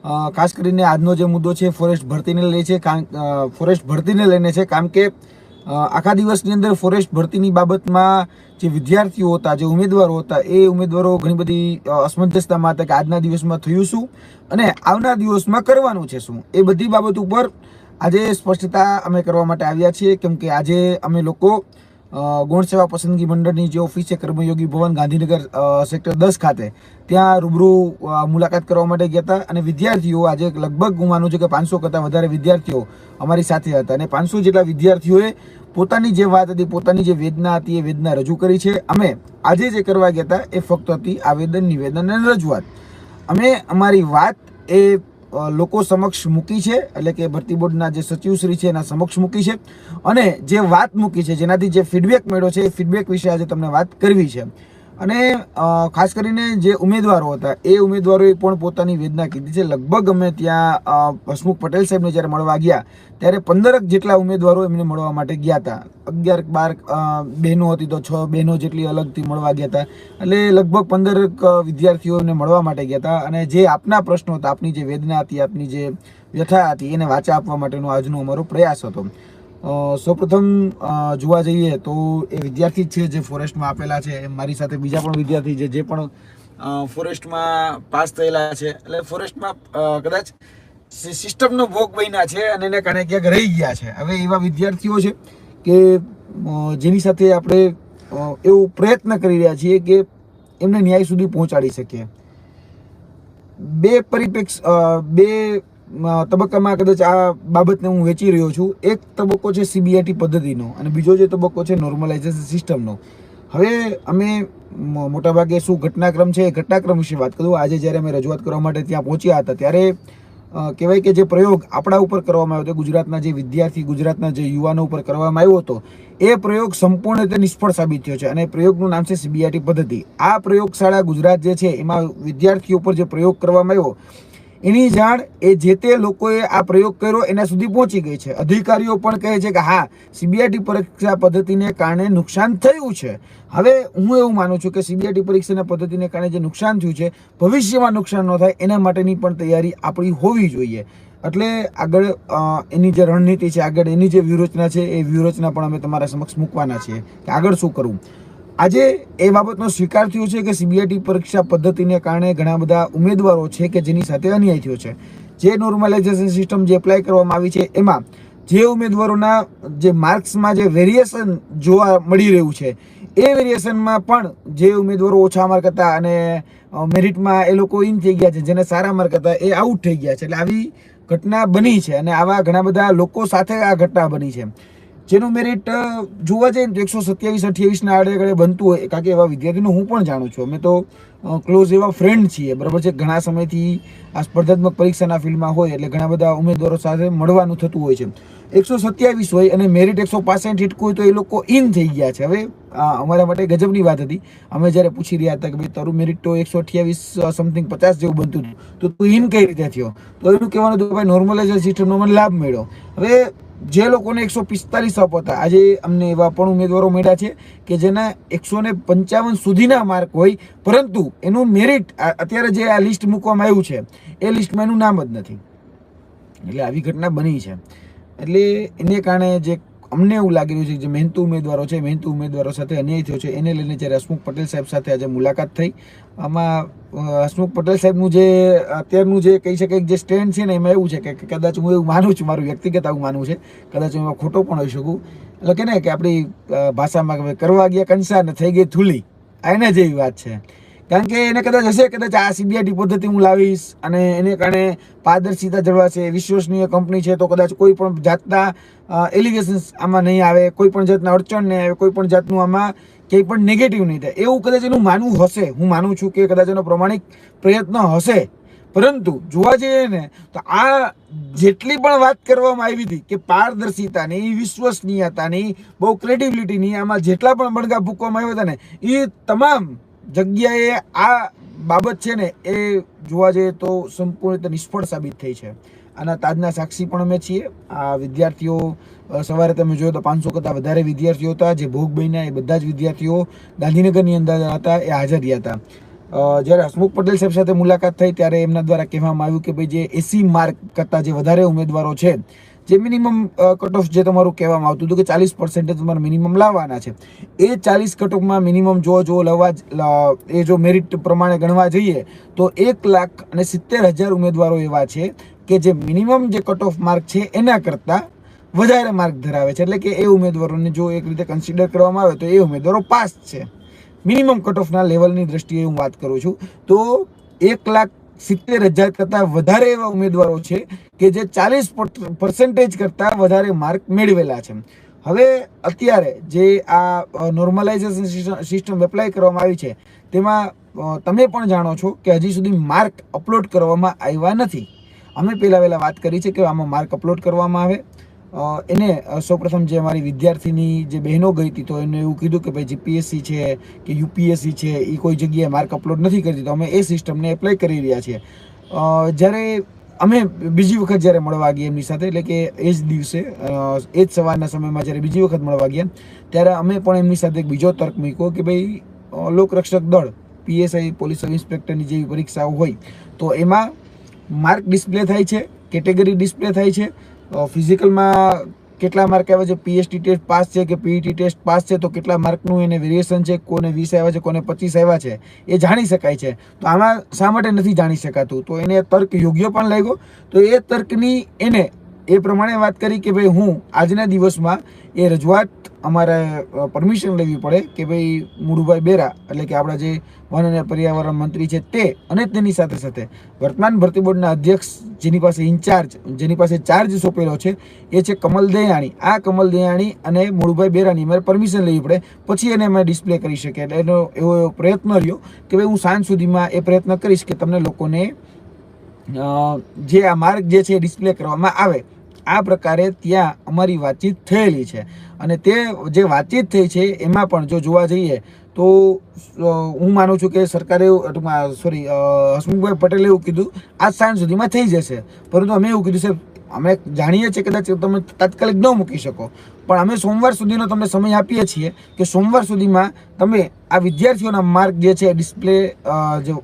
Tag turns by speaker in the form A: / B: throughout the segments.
A: ખાસ કરીને આજનો જે મુદ્દો છે ફોરેસ્ટ ભરતીને લઈ છે, ફોરેસ્ટ ભરતીને લઈને છે, કારણ કે આખા દિવસની અંદર ફોરેસ્ટ ભરતીની બાબતમાં જે વિદ્યાર્થીઓ હતા, જે ઉમેદવારો હતા, એ ઉમેદવારો ઘણી બધી અસમંજસતામાં હતા કે આજના દિવસમાં થયું શું અને આવનાર દિવસમાં કરવાનું છે શું, એ બધી બાબત ઉપર આજે સ્પષ્ટતા અમે કરવા માટે આવ્યા છીએ. કેમ કે આજે અમે લોકો ગૌણ સેવા પસંદગી મંડળની જે ઓફિસ છે કર્મયોગી ભવન ગાંધીનગર સેક્ટર 10 ખાતે ત્યાં રૂબરૂ મુલાકાત કરવા માટે ગયા હતા અને વિદ્યાર્થીઓ આજે લગભગ હું માનું છું કે 500 કરતાં વધારે વિદ્યાર્થીઓ અમારી સાથે હતા અને 500 જેટલા વિદ્યાર્થીઓએ પોતાની જે વાત હતી, પોતાની જે વેદના હતી, એ વેદના રજૂ કરી છે. અમે આજે જે કરવા ગયા હતા એ ફક્ત હતી આવેદન, નિવેદન અને રજૂઆત. અમે અમારી વાત એ લોકો સમક્ષ મૂકી છે, એટલે કે ભરતી બોર્ડના જે સચિવશ્રી છે એના સમક્ષ મૂકી છે અને જે વાત મૂકી છે, જેનાથી જે ફીડબેક મળ્યો છે એ ફીડબેક વિશે આજે તમને વાત કરવી છે. અને ખાસ કરીને જે ઉમેદવારો હતા એ ઉમેદવારોએ પણ પોતાની વેદના કીધી છે. લગભગ અમે ત્યાં હસમુખ પટેલ સાહેબને જ્યારે મળવા ગયા ત્યારે 15 જેટલા ઉમેદવારો એમને મળવા માટે ગયા હતા. 11-12 બહેનો હતી તો 6 બહેનો જેટલી અલગથી મળવા ગયા હતા. એટલે લગભગ 15 વિદ્યાર્થીઓને મળવા માટે ગયા હતા અને જે આપના પ્રશ્નો હતા, આપની જે વેદના હતી, આપની જે વ્યથા હતી એને વાચા આપવા માટેનો આજનો અમારો પ્રયાસ હતો. સૌપ્રથમ જોવા જઈએ તો એ વિદ્યાર્થી છે જે ફોરેસ્ટમાં આપેલા છે, મારી સાથે બીજા પણ વિદ્યાર્થી છે જે પણ ફોરેસ્ટમાં પાસ થયેલા છે, એટલે ફોરેસ્ટમાં કદાચ સિસ્ટમનો ભોગ બન્યા છે અને એને કારણે ક્યાંક રહી ગયા છે. હવે એવા વિદ્યાર્થીઓ છે કે જેની સાથે આપણે એવું પ્રયત્ન કરી રહ્યા છીએ કે એમને ન્યાય સુધી પહોંચાડી શકીએ. બે તબક્કામાં કદાચ આ બાબતને હું વેચી રહ્યો છું. એક તબક્કો છે સીબીઆઈટી પદ્ધતિનો અને બીજો જે તબક્કો છે નોર્મલાઇઝેશન સિસ્ટમનો. હવે અમે મોટાભાગે શું ઘટનાક્રમ છે એ ઘટનાક્રમ વિશે વાત કરું. આજે જ્યારે અમે રજૂઆત કરવા માટે ત્યાં પહોંચ્યા હતા ત્યારે કહેવાય કે જે પ્રયોગ આપણા ઉપર કરવામાં આવ્યો હતો, ગુજરાતના જે વિદ્યાર્થી, ગુજરાતના જે યુવાનો ઉપર કરવામાં આવ્યો હતો, એ પ્રયોગ સંપૂર્ણ રીતે નિષ્ફળ સાબિત થયો છે અને પ્રયોગનું નામ છે સીબીઆઈટી પદ્ધતિ. આ પ્રયોગશાળા ગુજરાત જે છે એમાં વિદ્યાર્થીઓ ઉપર જે પ્રયોગ કરવામાં આવ્યો એની જાણ એ જે તે લોકોએ આ પ્રયોગ કર્યો એના સુધી પહોંચી ગઈ છે. અધિકારીઓ પણ કહે છે કે હા, સીબીઆઈટી પરીક્ષા પદ્ધતિને કારણે નુકસાન થયું છે. હવે હું એવું માનું છું કે સીબીઆઈટી પરીક્ષાના પદ્ધતિને કારણે જે નુકસાન થયું છે, ભવિષ્યમાં નુકસાન ન થાય એના માટેની પણ તૈયારી આપણી હોવી જોઈએ. એટલે આગળ એની જે રણનીતિ છે, આગળ એની જે વ્યૂહરચના છે, એ વ્યૂહરચના પણ અમે તમારા સમક્ષ મૂકવાના છીએ કે આગળ શું કરવું. આજે એ બાબતનો સ્વીકાર થયો છે કે સીબીઆઈટી પરીક્ષા પદ્ધતિને કારણે ઘણા બધા ઉમેદવારો છે કે જેની સાથે અન્યાય થયો છે. જે નોર્મલાઇઝેશન સિસ્ટમ જે એપ્લાય કરવામાં આવી છે એમાં જે ઉમેદવારોના જે માર્ક્સમાં જે વેરિએશન જોવા મળી રહ્યું છે, એ વેરિએશનમાં પણ જે ઉમેદવારો ઓછા માર્ક હતા અને મેરિટમાં એ લોકો ઇન થઈ ગયા છે, જેને સારા માર્ક હતા એ આઉટ થઈ ગયા છે. એટલે આવી ઘટના બની છે અને આવા ઘણા બધા લોકો સાથે આ ઘટના બની છે. જેનું મેરિટ જોવા જઈએ તો 127-28 આડે બનતું હોય, કારણ કે એવા વિદ્યાર્થીનું હું પણ જાણું છું. અમે તો ક્લોઝ એવા ફ્રેન્ડ છીએ, બરાબર છે. ઘણા સમયથી આ સ્પર્ધાત્મક પરીક્ષાના ફિલ્ડમાં હોય એટલે ઘણા બધા ઉમેદવારો સાથે મળવાનું થતું હોય છે. 127 હોય અને મેરિટ 165 હિટ હોય તો એ લોકો ઇન થઈ ગયા છે. હવે અમારા માટે ગજબની વાત હતી. અમે જ્યારે પૂછી રહ્યા હતા કે ભાઈ તારું મેરિટ તો 128 સમથિંગ 50 જેવું બનતું હતું, તો તું ઇન કઈ રીતે થયો? તો એનું કહેવાનું હતું કે ભાઈ નોર્મલાઇઝેશન સિસ્ટમનો મને લાભ મળ્યો. હવે જે લોકોને 145 અપ હતા, આજે અમને એવા પણ ઉમેદવારો મળ્યા છે કે જેના 155 સુધીના માર્ક હોય, પરંતુ એનું મેરિટ અત્યારે જે આ લિસ્ટ મૂકવામાં આવ્યું છે એ લિસ્ટમાં એનું નામ જ નથી. એટલે આવી ઘટના બની છે. એટલે એને કારણે જે અમને એવું લાગી રહ્યું છે જે મહેનતુ ઉમેદવારો છે, મહેનતુ ઉમેદવારો સાથે અન્યાય થયો છે, એને લઈને જ્યારે હસમુખ પટેલ સાહેબ સાથે આજે મુલાકાત થઈ, આમાં હસમુખ પટેલ સાહેબનું જે અત્યારનું જે કહી શકાય જે સ્ટેન્ડ છે ને એમાં એવું છે કે કદાચ હું એવું માનું છું, મારું વ્યક્તિગત આવું માનવું છે, કદાચ હું એમાં ખોટો પણ હોઈ શકું. એટલે કે ને કે આપણી ભાષામાં કરવા ગયા કંસા ને થઈ ગઈ થૂલી, એને જેવી વાત છે. કારણ કે એને કદાચ હશે, કદાચ આ સીબીઆઈટી પદ્ધતિ હું લાવીશ અને એને કારણે પારદર્શિતા જળવાશે, વિશ્વસનીય કંપની છે તો કદાચ કોઈ પણ જાતના એલિગેશન્સ આમાં નહીં આવે, કોઈ પણ જાતના અડચણ નહીં આવે, કોઈ પણ જાતનું આમાં કંઈ પણ નેગેટિવ નહીં થાય, એવું કદાચ એનું માનવું હશે. હું માનું છું કે કદાચ એનો પ્રમાણિક પ્રયત્ન હશે. પરંતુ જોવા જઈએ ને તો આ જેટલી પણ વાત કરવામાં આવી હતી કે પારદર્શિતાની, વિશ્વસનીયતાની, બહુ ક્રેડિબિલિટીની, આમાં જેટલા પણ બણગા ફૂંકવામાં આવ્યા હતા ને એ તમામ જગ્યાએ આ બાબત છે ને એ જોવા જઈએ તો સંપૂર્ણ રીતે નિષ્ફળ સાબિત થઈ છે. આના તાજના સાક્ષી પણ અમે છીએ. આ વિદ્યાર્થીઓ સવારે તમે જોયો તો 500 કરતાં વધારે વિદ્યાર્થીઓ હતા જે ભોગ બન્યા. એ બધા જ વિદ્યાર્થીઓ ગાંધીનગરની અંદર હતા, એ હાજર રહ્યા હતા. જ્યારે હસમુખ પટેલ સાહેબ સાથે મુલાકાત થઈ ત્યારે એમના દ્વારા કહેવામાં આવ્યું કે ભાઈ જે 80 માર્ક કરતાં જે વધારે ઉમેદવારો છે, જે મિનિમમ કટ ઓફ જે તમારું કહેવામાં આવતું હતું કે 40% તમારે મિનિમમ લાવવાના છે, એ 40 કટ ઓફમાં મિનિમમ જો લવા એ જો મેરિટ પ્રમાણે ગણવા જઈએ તો 1,70,000 ઉમેદવારો એવા છે કે જે મિનિમમ જે કટ ઓફ માર્ક છે એના કરતાં વધારે માર્ક ધરાવે છે. એટલે કે એ ઉમેદવારોને જો એક રીતે કન્સિડર કરવામાં આવે તો એ ઉમેદવારો પાસ છે. મિનિમમ કટ ઓફના લેવલની દ્રષ્ટિએ હું વાત કરું છું તો 1,70,000 કરતાં વધારે એવા ઉમેદવારો છે કે જે 40% કરતાં વધારે માર્ક મેળવેલા છે. હવે અત્યારે જે આ નોર્મલાઇઝેશન સિસ્ટમ એપ્લાય કરવામાં આવી છે તેમાં તમે પણ જાણો છો કે હજી સુધી માર્ક અપલોડ કરવામાં આવ્યા નથી. અમે પહેલાં વાત કરી છે કે આમાં માર્ક અપલોડ કરવામાં આવે. એને સૌપ્રથમ જે અમારી વિદ્યાર્થીની જે બહેનો ગઈ હતી તો એને એવું કીધું કે ભાઈ જીપીએસસી છે કે યુપીએસસી છે એ કોઈ જગ્યાએ માર્ક અપલોડ નથી કરતી, તો અમે એ સિસ્ટમને એપ્લાય કરી રહ્યા છીએ. જ્યારે અમે બીજી વખત જ્યારે મળવા ગયા એમની સાથે, એટલે કે એ જ દિવસે એ જ સવારના સમયમાં જ્યારે બીજી વખત મળવા ગયા ત્યારે અમે પણ એમની સાથે એક બીજો તર્ક મૂક્યો કે ભાઈ લોકરક્ષક દળ, પીએસઆઈ, પોલીસ સબ ઇન્સ્પેક્ટરની જેવી પરીક્ષાઓ હોય તો એમાં માર્ક ડિસ્પ્લે થાય છે, કેટેગરી ડિસ્પ્લે થાય છે, ફિઝિકલમાં કેટલા માર્ક આવે છે, પીએસટી ટેસ્ટ પાસ છે કે પીઈટી ટેસ્ટ પાસ છે તો કેટલા માર્કનું એને વેરિએશન છે, કોને 20 આવ્યા છે, કોને 25 આવ્યા છે, એ જાણી શકાય છે. તો આમાં શા માટે નથી જાણી શકાતું? તો એને તર્ક યોગ્ય પણ લાગ્યો. તો એ તર્કની એને એ પ્રમાણે વાત કરી કે ભાઈ હું આજના દિવસમાં એ રજૂઆત અમારે પરમિશન લેવી પડે કે ભાઈ મુળુભાઈ બેરા એટલે કે આપણા જે વન અને પર્યાવરણ મંત્રી છે તે અને તેની સાથે સાથે વર્તમાન ભરતી બોર્ડના અધ્યક્ષ જેની પાસે ઇન્ચાર્જ, જેની પાસે ચાર્જ સોંપેલો છે એ છે કમલ દયાણી. આ કમલ દયાણી અને મુળુભાઈ બેરાની અમારે પરમિશન લેવી પડે પછી એને અમે ડિસ્પ્લે કરી શકીએ. એટલે એનો એવો પ્રયત્ન રહ્યો કે ભાઈ હું સાંજ સુધીમાં એ પ્રયત્ન કરીશ કે તમને લોકોને જે આ માર્ક જે છે ડિસ્પ્લે કરવામાં આવે. આ પ્રકારે ત્યાં અમારી વાતચીત થયેલી છે અને તે જે વાતચીત થઈ છે એમાં પણ જો જોવા જઈએ તો હું માનું છું કે સરકારે હસમુખભાઈ પટેલે એવું કીધું આજ સાંજ સુધીમાં થઈ જશે, પરંતુ અમે એવું કીધું છે અમે જાણીએ છીએ કદાચ તમે તાત્કાલિક ન મૂકી શકો પણ અમે સોમવાર સુધીનો તમને સમય આપીએ છીએ કે સોમવાર સુધીમાં તમે આ વિદ્યાર્થીઓના માર્ક જે છે ડિસ્પ્લે જે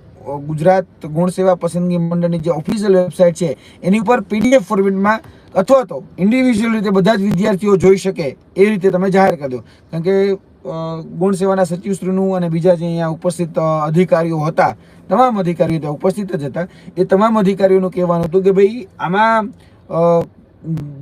A: ગુજરાત ગુણ સેવા પસંદગી મંડળની જે ઓફિશિયલ વેબસાઇટ છે એની ઉપર પીડીએફ ફોર્મેટમાં અથવા તો ઇન્ડિવિજ્યુઅલ રીતે બધા જ વિદ્યાર્થીઓ જોઈ શકે એ રીતે તમે જાહેર કરી દો. કારણ કે ગુણ સેવાના સચિવશ્રીનું અને બીજા જે અહીંયા ઉપસ્થિત અધિકારીઓ હતા, તમામ અધિકારીઓ ત્યાં ઉપસ્થિત જ હતા, એ તમામ અધિકારીઓનું કહેવાનું હતું કે ભાઈ આમાં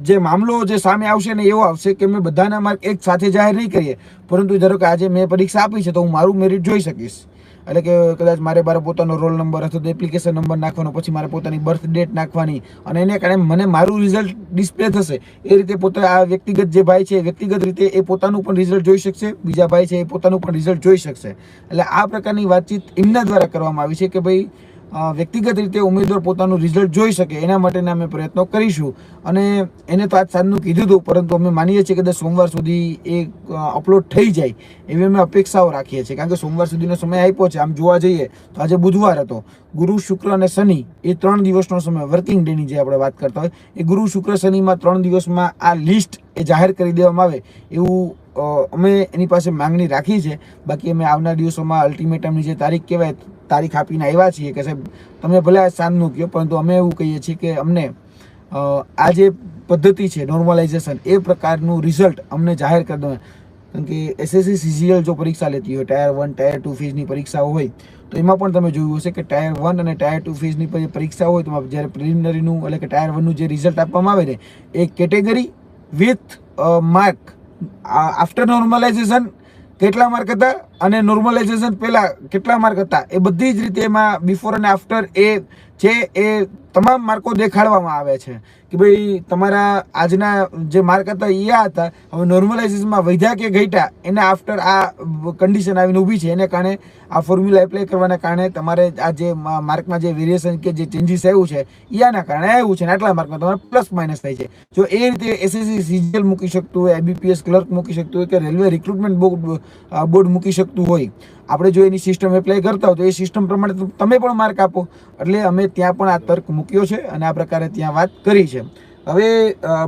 A: જે મામલો જે સામે આવશે ને એવો આવશે કે મેં બધાના માર્ક એક સાથે જાહેર નહીં કરીએ, પરંતુ ધારો કે આજે મેં પરીક્ષા આપી છે તો હું મારું મેરિટ જોઈ શકીશ. એટલે કે કદાચ મારે પોતાનો રોલ નંબર અથવા તો એપ્લિકેશન નંબર નાખવાનો, પછી મારે પોતાની બર્થ ડેટ નાખવાની અને એને કારણે મને મારું રિઝલ્ટ ડિસ્પ્લે થશે. એ રીતે પોતે આ વ્યક્તિગત જે ભાઈ છે વ્યક્તિગત રીતે એ પોતાનું પણ રિઝલ્ટ જોઈ શકશે, બીજા ભાઈ છે એ પોતાનું પણ રિઝલ્ટ જોઈ શકશે. એટલે આ પ્રકારની વાતચીત એમના દ્વારા કરવામાં આવી છે કે ભાઈ વ્યક્તિગત રીતે ઉમેદવાર પોતાનું રિઝલ્ટ જોઈ શકે એના માટેના અમે પ્રયત્નો કરીશું. અને એને તો આજ સાંજનું કીધું હતું, પરંતુ અમે માનીએ છીએ કે સોમવાર સુધી એ અપલોડ થઈ જાય એવી અમે અપેક્ષાઓ રાખીએ છીએ. કારણ કે સોમવાર સુધીનો સમય આપ્યો છે. આમ જોવા જઈએ તો આજે બુધવાર હતો, ગુરુ, શુક્ર અને શનિ એ 3 દિવસનો સમય, વર્કિંગ ડેની જે આપણે વાત કરતા હોય એ ગુરુ, શુક્ર, શનિમાં 3 દિવસમાં આ લિસ્ટ એ જાહેર કરી દેવામાં આવે એવું અમે એની પાસે માંગણી રાખી છે. બાકી અમે આવનાર દિવસોમાં અલ્ટિમેટમની જે તારીખ કહેવાય તારીખ આપીને આવ્યા છીએ કે સાહેબ તમે ભલે સાંજનું કહો, પરંતુ અમે એવું કહીએ છીએ કે અમને આ જે પદ્ધતિ છે નોર્મલાઇઝેશન એ પ્રકારનું રિઝલ્ટ અમને જાહેર કરી દો. કારણ કે એસએસસી સીજીએલ જો પરીક્ષા લેતી હોય, ટાયર 1 ટાયર 2 ફેઝની પરીક્ષાઓ હોય તો એમાં પણ તમે જોયું હશે કે ટાયર 1 અને ટાયર 2 ફેઝની પરીક્ષા હોય તો જ્યારે પ્રિલિમિનરીનું એટલે કે ટાયર 1નું જે રિઝલ્ટ આપવામાં આવે ને એ category with mark after normalization કેટલા માર્ક હતા અને નોર્મલાઇઝેશન પહેલા કેટલા માર્ક હતા એ બધી જ રીતે એમાં બિફોર અને આફ્ટર એ છે એ તમામ માર્કો દેખાડવામાં આવે છે કે ભાઈ તમારા આજના જે માર્ક હતા એ આ હતા, હવે નોર્મલાઇઝેશનમાં વધ્યા કે ઘટ્યા એના આફ્ટર આ કન્ડિશન આવીને ઊભી છે. એને કારણે આ ફોર્મ્યુલા એપ્લાય કરવાના કારણે તમારે આ જે માર્કમાં જે વેરિએશન કે જે ચેન્જીસ આવ્યું છે એના કારણે આવ્યું છે ને આટલા માર્કમાં તમારે પ્લસ માઇનસ થાય છે. જો એ રીતે એસએસસી સીજીએલ મૂકી શકતું હોય, આઈબીપીએસ ક્લર્ક મૂકી શકતું હોય કે રેલવે રિક્રુટમેન્ટ બોર્ડ મૂકી શકતું હોય, આપણે જો એની સિસ્ટમ એપ્લાય કરતા હોય તો એ સિસ્ટમ પ્રમાણે તમે પણ માર્ક આપો. એટલે અમે ત્યાં પણ આ તર્ક મૂક્યો છે અને આ પ્રકારે ત્યાં વાત કરી છે. હવે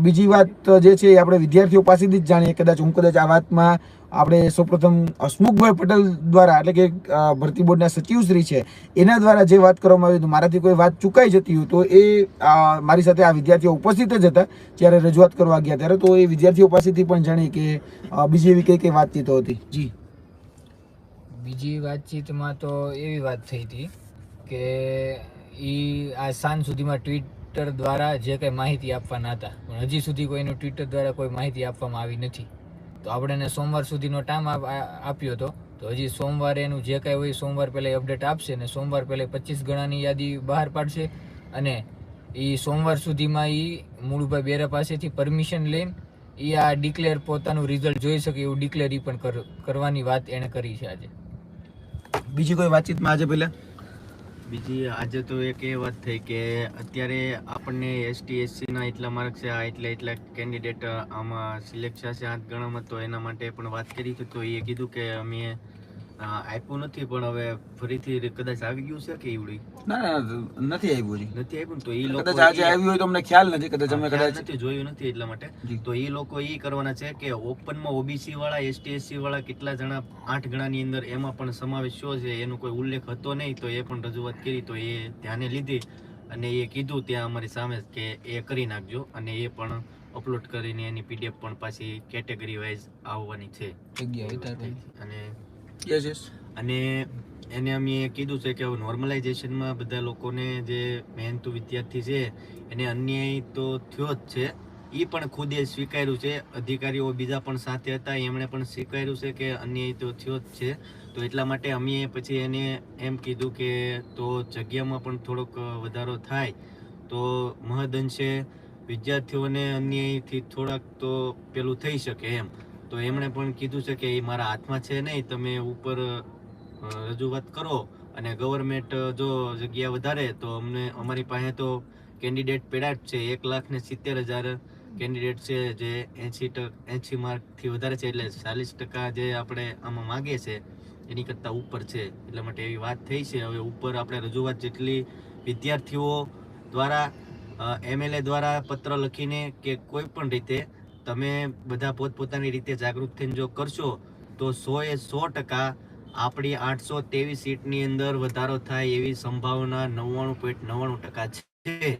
A: બીજી વાત જે છે એ આપણે વિદ્યાર્થીઓ પાસેથી જ જાણીએ. કદાચ આ વાતમાં આપણે સૌપ્રથમ હસમુખભાઈ પટેલ દ્વારા એટલે કે ભરતી બોર્ડના સચિવશ્રી છે એના દ્વારા જે વાત કરવામાં આવી હતી, મારાથી કોઈ વાત ચૂકાઈ જતી હોય તો એ મારી સાથે આ વિદ્યાર્થીઓ ઉપસ્થિત જ હતા જ્યારે રજૂઆત કરવા ગયા ત્યારે, તો એ વિદ્યાર્થીઓ પાસેથી પણ જાણી કે બીજી એવી કઈ વાતચીતો હતી. જી,
B: બીજી વાતચીતમાં તો એવી વાત થઈ હતી કે આ સાંજ સુધીમાં ટ્વિટર દ્વારા જે કંઈ માહિતી આપવાના હતા પણ હજી સુધી કોઈનું ટ્વિટર દ્વારા કોઈ માહિતી આપવામાં આવી નથી. તો આપણે સોમવાર સુધીનો ટાઈમ આપ્યો હતો, તો હજી સોમવારે એનું જે કાંઈ હોય સોમવાર પહેલાં અપડેટ આપશે અને સોમવાર પહેલાં 25 ગણાની યાદી બહાર પાડશે અને એ સોમવાર સુધીમાં એ મૂળભાઈ બેરા પાસેથી પરમિશન લઈને એ આ ડિક્લેર પોતાનું રિઝલ્ટ જોઈ શકે એવું ડિક્લેર પણ કરવાની વાત એણે કરી છે. આજે
A: બીજી કોઈ વાતચીતમાં
C: બીજી આજે તો એક એ વાત થઈ કે અત્યારે આપણને ST SC ના એટલા માર્ક છે, આ એટલા કેન્ડિડેટ આમાં સિલેક્ટ થશે 8 ગણામાં, તો એના માટે પણ વાત કરી હતી. તો એ કીધું કે અમે આપ્યું નથી પણ હવે ફરીથી કદાચ આવી ગયું છે કે એવડી
A: ના નથી આવ્યું,
C: નથી આવ્યું. તો એ લોકો
A: કદાચ આજે આવ્યું હોય તો અમને ખ્યાલ નથી, કદાચ અમે
C: નથી જોયું નથી એટલા માટે. તો એ લોકો એ કરવાના છે કે ઓપનમાં OBC વાળા ST SC વાળા કેટલા જણા 8 ગણાની અંદર એમાં પણ સમાવેશ થયો છે એનો કોઈ ઉલ્લેખ હતો નહીં, તો એ પણ રજૂઆત કરી. તો એ ધ્યાને લીધી અને એ કીધું ત્યાં અમારી સામે કે એ કરી નાખજો અને એ પણ અપલોડ કરીને એની PDF પણ પાછી કેટેગરી વાઇઝ આવવાની છે અને એને અમે કીધું છે કે હવે નોર્મલાઇઝેશનમાં બધા લોકોને જે મહેનતુ વિદ્યાર્થી છે એને અન્યાય તો થયો જ છે, એ પણ ખુદે સ્વીકાર્યું છે. અધિકારીઓ બીજા પણ સાથે હતા એમણે પણ સ્વીકાર્યું છે કે અન્યાય તો થયો જ છે. તો એટલા માટે અમે પછી એને એમ કીધું કે તો જગ્યામાં પણ થોડોક વધારો થાય તો મહદઅંશે વિદ્યાર્થીઓને અન્યાયથી થોડાક તો પેલું થઈ શકે એમ. તો એમણે પણ કીધું છે કે એ મારા હાથમાં છે નહીં, તમે ઉપર રજૂઆત કરો અને ગવર્મેન્ટ જો જગ્યા વધારે તો અમારી પાસે તો કેન્ડિડેટ પેડા જ છે, 1,70,000 કેન્ડિડેટ છે જે 80 માર્કથી વધારે છે, એટલે 40% જે આપણે આમાં માગે છે એની કરતાં ઉપર છે. એટલા માટે એવી વાત થઈ છે. હવે ઉપર આપણે રજૂઆત જેટલી વિદ્યાર્થીઓ દ્વારા MLA દ્વારા પત્ર લખીને કે કોઈ પણ રીતે તમે બધા પોતપોતાની રીતે જાગૃત થઈને જો કરશો તો 100% આપણી 823 સીટની અંદર વધારો થાય એવી સંભાવના 99.99% છે.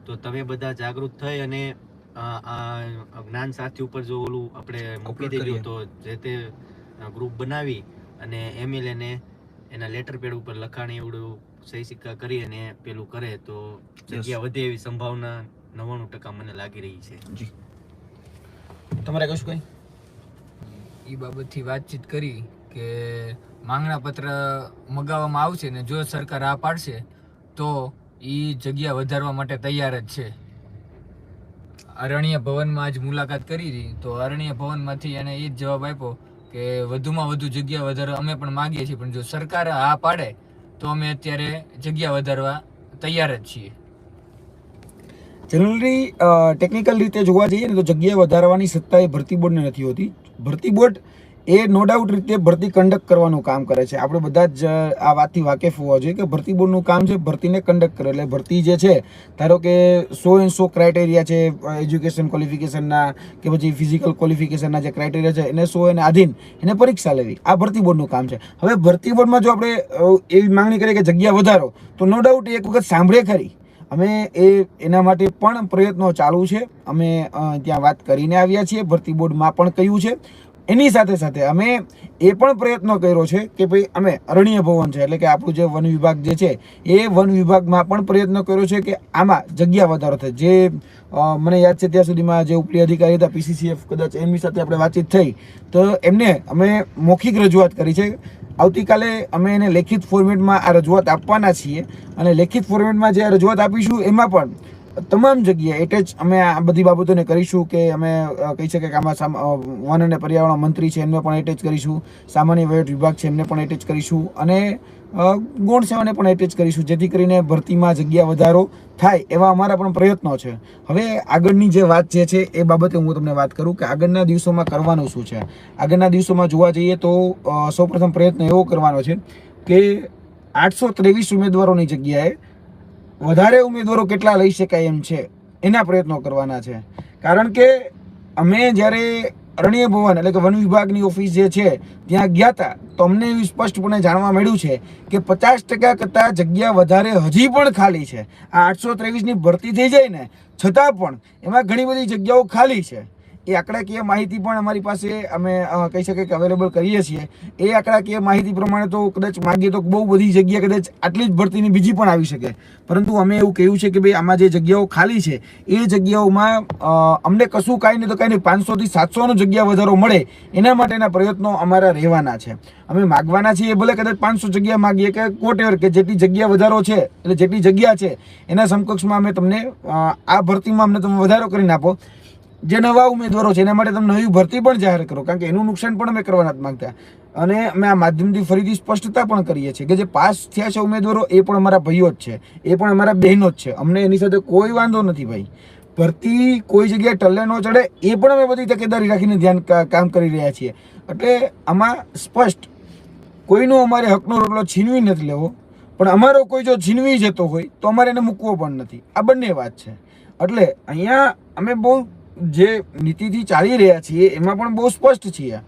C: તો તમે બધા જાગૃત થઈ અને જ્ઞાન સાથી ઉપર જો ઓલું આપણે મૂકી દેજો તો જે તે ગ્રુપ બનાવી અને MLA ને એના લેટર પેડ ઉપર લખાણ એવડું સહી સિક્કા કરી અને પેલું કરે તો જગ્યા વધે એવી સંભાવના 99% મને લાગી રહી છે.
A: જી, તમારે કશું કઈ
B: એ બાબતથી વાતચીત કરી કે માંગણા પત્ર મગાવવામાં આવશે ને જો સરકાર આ પાડશે તો એ જગ્યા વધારવા માટે તૈયાર જ છે. અરણ્ય ભવનમાં આજ મુલાકાત કરી હતી તો અરણ્ય ભવનમાંથી એને એ જ જવાબ આપ્યો કે વધુમાં વધુ જગ્યા વધારવા અમે પણ માગીએ છીએ, પણ જો સરકાર આ પાડે તો અમે અત્યારે જગ્યા વધારવા તૈયાર જ છીએ.
A: જનરલી ટેકનિકલ રીતે જોવા જઈએ ને તો જગ્યા વધારવાની સત્તા એ ભરતી બોર્ડને નથી હોતી. ભરતી બોર્ડ એ નો ડાઉટ રીતે ભરતી કન્ડક્ટ કરવાનું કામ કરે છે. આપણે બધા જ આ વાતથી વાકેફ હોવા જોઈએ કે ભરતી બોર્ડનું કામ છે ભરતીને કન્ડક્ટ કરે. એટલે ભરતી જે છે ધારો કે 100 ક્રાઇટેરિયા છે એજ્યુકેશન ક્વોલિફિકેશનના કે પછી ફિઝિકલ ક્વોલિફિકેશનના જે ક્રાઇટેરિયા છે એને 100 એને આધીન એને પરીક્ષા લેવી, આ ભરતી બોર્ડનું કામ છે. હવે ભરતી બોર્ડમાં જો આપણે એવી માંગણી કરીએ કે જગ્યા વધારો તો નો ડાઉટ એક વખત સાંભળે ખરી. અમે એના માટે પણ પ્રયત્નો ચાલુ છે. અમે ત્યાં વાત કરીને આવ્યા છીએ, ભરતી બોર્ડમાં પણ કહ્યું છે. એની સાથે સાથે અમે એ પણ પ્રયત્નો કર્યો છે કે ભાઈ અમે અરણ્ય ભવન છે એટલે કે આપણું જે વન વિભાગ જે છે એ વન વિભાગમાં પણ પ્રયત્ન કર્યો છે કે આમાં જગ્યા વધારો થાય. જે મને યાદ છે ત્યાં સુધીમાં જે ઉપરી અધિકારી હતા PCCF, કદાચ એમની સાથે આપણે વાતચીત થઈ તો એમને અમે મૌખિક રજૂઆત કરી છે. આવતીકાલે અમે એને લેખિત ફોર્મેટમાં આ રજૂઆત આપવાના છીએ અને લેખિત ફોર્મેટમાં જે રજૂઆત આપીશું એમાં પણ તમામ જગ્યાએ એટેચ અમે આ બધી બાબતોને કરીશું કે અમે કહી શકીએ કે આમાં વન અને પર્યાવરણ મંત્રી છે એમને પણ એટેચ કરીશું, સામાન્ય વહીવટ વિભાગ છે એમને પણ એટેચ કરીશું અને ગૌણ સેવાને પણ એટેચ કરીશું, જેથી કરીને ભરતીમાં જગ્યા વધારો થાય એવા અમારા પણ પ્રયત્નો છે. હવે આગળની જે વાત જે છે એ બાબતે હું તમને વાત કરું કે આગળના દિવસોમાં કરવાનું શું છે. આગળના દિવસોમાં જોવા જઈએ તો સૌપ્રથમ પ્રયત્ન એવો કરવાનો છે કે 823 ઉમેદવારોની જગ્યાએ વધારે ઉમેદવારો કેટલા લઈ શકાય એમ છે એના પ્રયત્નો કરવાના છે. કારણ કે અમે જ્યારે અરણ્ય ભવન એટલે કે વન વિભાગની ઓફિસ જે છે ત્યાં ગયા હતા તો અમને એવું સ્પષ્ટપણે જાણવા મળ્યું છે કે 50% કરતાં જગ્યા વધારે હજી પણ ખાલી છે. આ 823ની ભરતી થઈ જાય ને છતાં પણ એમાં ઘણી બધી જગ્યાઓ ખાલી છે. એ આંકડાકીય માહિતી પણ અમારી પાસે અમે કહી શકીએ કે અવેલેબલ કરીએ છીએ. એ આંકડાકીય માહિતી પ્રમાણે તો કદાચ માગીએ તો બહુ બધી જગ્યા કદાચ આટલી જ ભરતીની બીજી પણ આવી શકે, પરંતુ અમે એવું કહ્યું છે કે ભાઈ આમાં જે જગ્યાઓ ખાલી છે એ જગ્યાઓમાં અમને કશું કાંઈ નહીં તો કાંઈ નહીં 500 થી 700નો જગ્યા વધારો મળે એના માટેના પ્રયત્નો અમારા રહેવાના છે. અમે માગવાના છીએ ભલે કદાચ 500 જગ્યા માગીએ કે વોટેવર, કે જેટલી જગ્યા વધારો છે એટલે જેટલી જગ્યા છે એના સમકક્ષમાં અમે તમને આ ભરતીમાં અમને તમે વધારો કરીને આપો. જે નવા ઉમેદવારો છે એના માટે તમે નવી ભરતી પણ જાહેર કરો, કારણ કે એનું નુકસાન પણ અમે કરવા નથી માંગતા. અને અમે આ માધ્યમથી ફરીથી સ્પષ્ટતા પણ કરીએ છીએ કે જે પાસ થયા છે ઉમેદવારો એ પણ અમારા ભાઈઓ જ છે, એ પણ અમારા બહેનો જ છે. અમને એની સાથે કોઈ વાંધો નથી ભાઈ. ભરતી કોઈ જગ્યાએ ટલ્લે ન ચડે એ પણ અમે બધી તકેદારી રાખીને કામ કરી રહ્યા છીએ. એટલે આમાં સ્પષ્ટ કોઈનો અમારે હકનો રોટલો છીનવી નથી લેવો, પણ અમારો કોઈ જો છીનવી જતો હોય તો અમારે એને મૂકવો પણ નથી. આ બંને વાત છે. એટલે અહીંયા અમે બહુ જે નીતિથી ચાલી રહ્યા છીએ એમાં પણ બહુ સ્પષ્ટ છીએ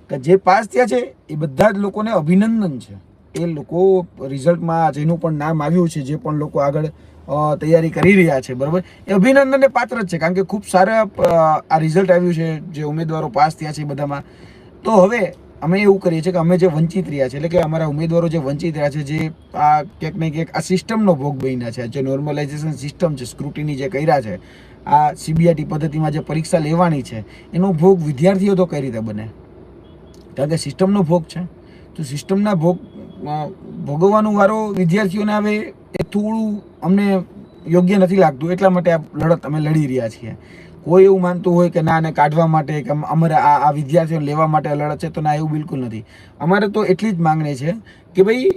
A: કે જે પાસ થયા છે એ બધા જ લોકોને અભિનંદન છે. એ લોકો રિઝલ્ટમાં જેનું પણ નામ આવ્યું છે, જે પણ લોકો આગળ તૈયારી કરી રહ્યા છે, બરાબર, એ અભિનંદનને પાત્ર જ છે, કારણ કે ખૂબ સારા આ રિઝલ્ટ આવ્યું છે જે ઉમેદવારો પાસ થયા છે બધામાં. તો હવે અમે એવું કરીએ છીએ કે અમે જે વંચિત રહ્યા છે એટલે કે અમારા ઉમેદવારો જે વંચિત રહ્યા છે, જે આ ક્યાંક ને ક્યાંક આ સિસ્ટમનો ભોગ બન્યા છે, જે નોર્મલાઇઝેશન સિસ્ટમ છે, સ્ક્રુટિની જે કર્યા છે, આ સીબીઆઈટી પદ્ધતિમાં જે પરીક્ષા લેવાની છે એનો ભોગ વિદ્યાર્થીઓ તો કઈ રીતે બને? કારણ કે સિસ્ટમનો ભોગ છે. તો સિસ્ટમના ભોગવવાનો વારો વિદ્યાર્થીઓને આવે એ થોડું અમને યોગ્ય નથી લાગતું. એટલા માટે આ લડત અમે લડી રહ્યા છીએ. કોઈ એવું માનતું હોય કે ના આને કાઢવા માટે કે અમારે આ વિદ્યાર્થીઓને લેવા માટે લડત છે, તો ના, એવું બિલકુલ નથી. અમારે તો એટલી જ માંગણી છે કે ભાઈ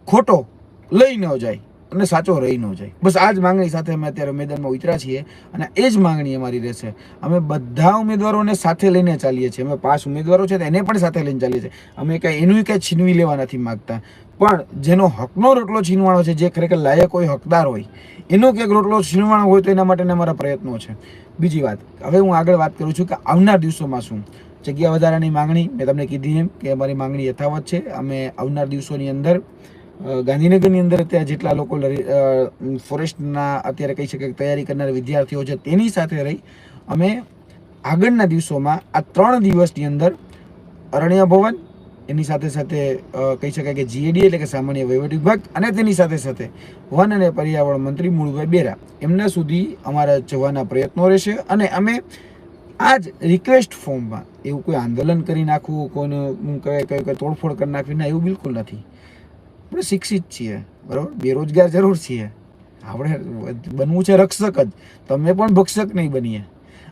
A: ખોટો લઈ ન જાય અને સાચો રહી ન જાય. બસ આ જ માંગણી સાથે અમે અત્યારે મેદાનમાં ઉતર્યા છીએ અને એ જ માંગણી અમારી રહેશે. અમે બધા ઉમેદવારોને સાથે લઈને ચાલીએ છીએ. અમે 5 ઉમેદવારો છે એને પણ સાથે લઈને ચાલીએ છીએ. અમે કાંઈ એનું કાંઈ છીનવી લેવા નથી માગતા, પણ જેનો હકનો રોટલો છીનવાનો છે, જે ખરેખર લાયક હોય, હકદાર હોય, એનો ક્યાંક રોટલો છીનવાનો હોય તો એના માટેના અમારા પ્રયત્નો છે. બીજી વાત, હવે હું આગળ વાત કરું છું કે આવનાર દિવસોમાં શું જગ્યા વધારાની માંગણી મેં તમને કીધી એમ કે અમારી માંગણી યથાવત છે. અમે આવનાર દિવસોની અંદર ગાંધીનગરની અંદર અત્યારે જેટલા લોકો ફોરેસ્ટના અત્યારે કહી શકાય તૈયારી કરનાર વિદ્યાર્થીઓ છે તેની સાથે રહી અમે આગળના દિવસોમાં આ 3 દિવસની અંદર અરણ્ય ભવન, એની સાથે સાથે કહી શકાય કે જીએડી એટલે કે સામાન્ય વહીવટ વિભાગ, અને તેની સાથે સાથે વન અને પર્યાવરણ મંત્રી મૂળભાઈ બેરા એમના સુધી અમારા જવાના પ્રયત્નો રહેશે. અને અમે આ જ રિક્વેસ્ટ ફોર્મમાં એવું કોઈ આંદોલન કરી નાખવું, કોઈને કઈ તોડફોડ કરી નાખવી, ના, એવું બિલકુલ નથી. આપણે શિક્ષિત છીએ, બરાબર, બેરોજગાર જરૂર છીએ, આપણે બનવું છે રક્ષક જ, તમે પણ ભક્ષક નહીં બનીએ.